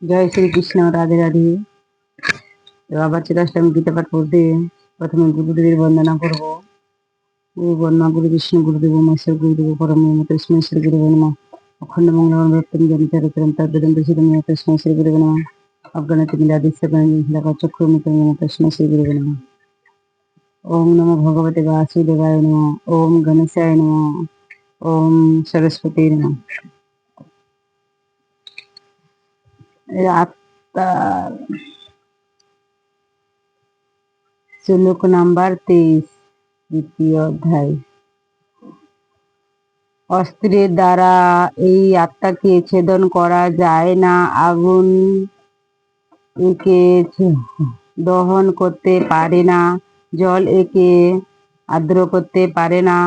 জয় শ্রীকৃষ্ণ, রাধে রাধে। আবার চলে আসলাম গীতা পাঠ পড়তে। প্রথমে গুরুদেবের বন্দনা করবো। গুরু বর্মা গুরু বিষ্ণু গুরুদেব মহেশ্বর গুরুদেব পরম তস্মৈ শ্রী গুরুবে নমঃ। অখণ্ড মঙ্গলম রত্তম জনিতারতম তদ্বেদন্ত শিরোমণি তস্মৈ শ্রী গুরুবে নমঃ। অজ্ঞানাতি মিলাদিস্য গণিহিলাকা চক্ষুর্মিতং তস্মৈ শ্রী গুরুবে নমঃ। ওম নমো ভগবতে বাসুদেবায় নমঃ। ওম গণেশায় নমঃ। ওম সরস্বতী নমঃ। আত্মার শ্লোক নাম্বার 23, দ্বিতীয় অধ্যায়। অস্ত্রের দ্বারা এই আত্মাকে ছেদন করা যায় না। আগুন একে দহন করতে পারে না, জল একে আর্দ্র করতে পারে না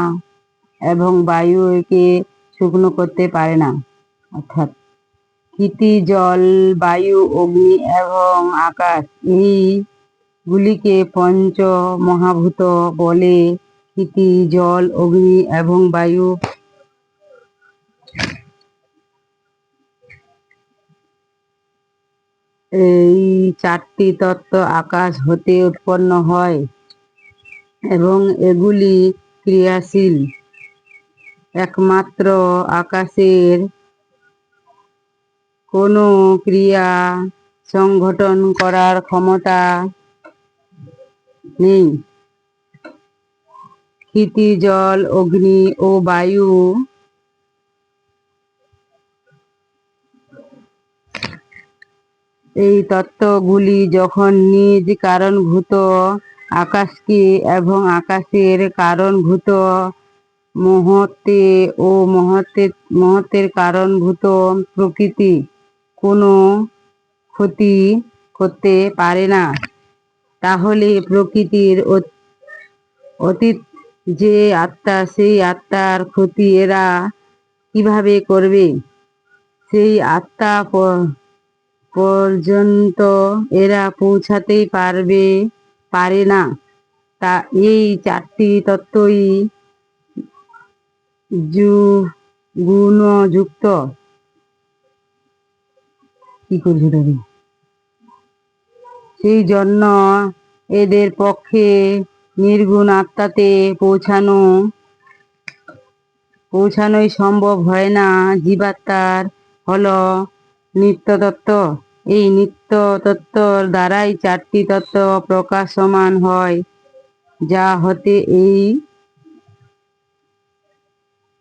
এবং বায়ু একে শুকনো করতে পারে না। অর্থাৎ ক্ষিতি, জল, বায়ু, অগ্নি এবং আকাশ এইগুলিকে পঞ্চ মহাভূত বলে। ক্ষিতি, জল, অগ্নি এবং বায়ু এই চারটি তত্ত্ব আকাশ হতে উৎপন্ন হয় এবং এগুলি ক্রিয়াশীল। একমাত্র আকাশের কোনো ক্রিয়া সংঘটন করার ক্ষমতা নেই। ক্ষিতি, জল, অগ্নি ও বায়ু এই তত্ত্বগুলি যখন নিজ কারণভূত আকাশকে এবং আকাশের কারণভূত মহত্তে ও মহত্তের কারণভূত প্রকৃতি কোনো ক্ষতি করতে পারে না, তাহলে প্রকৃতির অতীত যে আত্মা, সেই আত্মার ক্ষতি এরা কিভাবে করবে? সেই আত্মা পর্যন্ত এরা পৌঁছাতেই পারে না। তা এই চারটি তত্ত্বই গুণযুক্ত। কি করছে তবে? সেই জন্য এদের পক্ষে নির্গুণ আত্মাতে পৌঁছানোই সম্ভব হয় না। জীবাত্মার হল নিত্য তত্ত্ব। এই নিত্য তত্ত্বর দ্বারাই চারটি তত্ত্ব প্রকাশমান হয়, যা হতে এই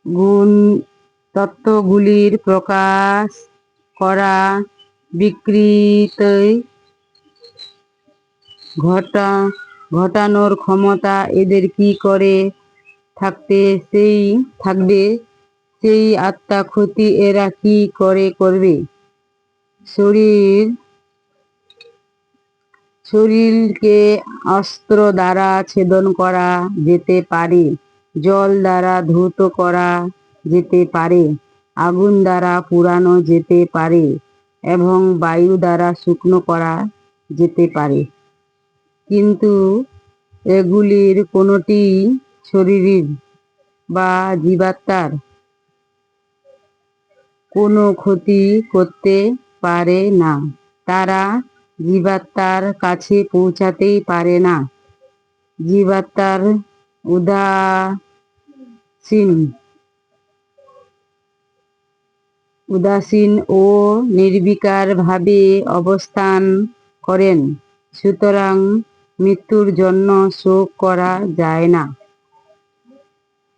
গুণ তত্ত্বগুলির প্রকাশ করা বিকৃতি ঘটানোর ক্ষমতা এদের কি করে থাকবে? সেই আত্মা ক্ষতি এরা কি করে করবে? শরীরকে অস্ত্র দ্বারা ছেদন করা যেতে পারে, জল দ্বারা ধৌত করা যেতে পারে, আগুন দ্বারা পুড়ানো যেতে পারে এবং বায়ু দ্বারা শুকনো করা যেতে পারে, কিন্তু এগুলির কোনোটি শরীরের বা জীবাত্মার কোনো ক্ষতি করতে পারে না। তারা জীবাত্মার কাছে পৌঁছাতেই পারে না। জীবাত্মার উদাসীন ও নির্বিকার ভাবে অবস্থান করেন, সুতরাং মৃত্যুর জন্য শোক করা যায় না।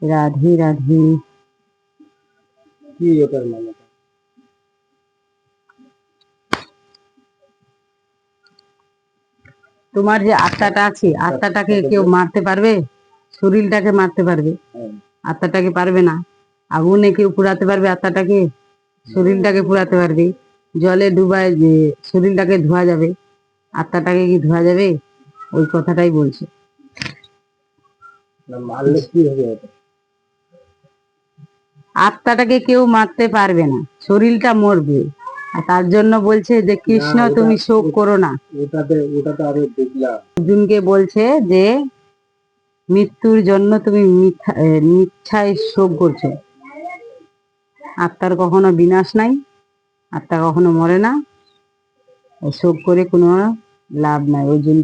রাধে রাধে। তোমার যে আত্মাটা আছে, আত্মাটাকে কেউ মারতে পারবে? শরীরটাকে মারতে পারবে, আত্মাটাকে পারবে না। আগুনে কেউ পুড়াতে পারবে আত্মাটাকে? শরীরটাকে পুড়াতে পারবে। জলে ডুবায় যে শরীরটাকে ধোয়া যাবে, আত্মাটাকে কি ধোয়া যাবে? ওই কথাটাই বলছে। আত্মাটাকে কেউ মারতে পারবে না, শরীরটা মরবে। আর তার জন্য বলছে যে কৃষ্ণ তুমি শোক করো না। অর্জুনকে বলছে যে মৃত্যুর জন্য তুমি মিথ্যায় শোক করছো। আত্মার কখনো বিনাশ নাই, আত্মা কখনো মরে না। শোক করে কোনো লাভ নাই, ওই জন্য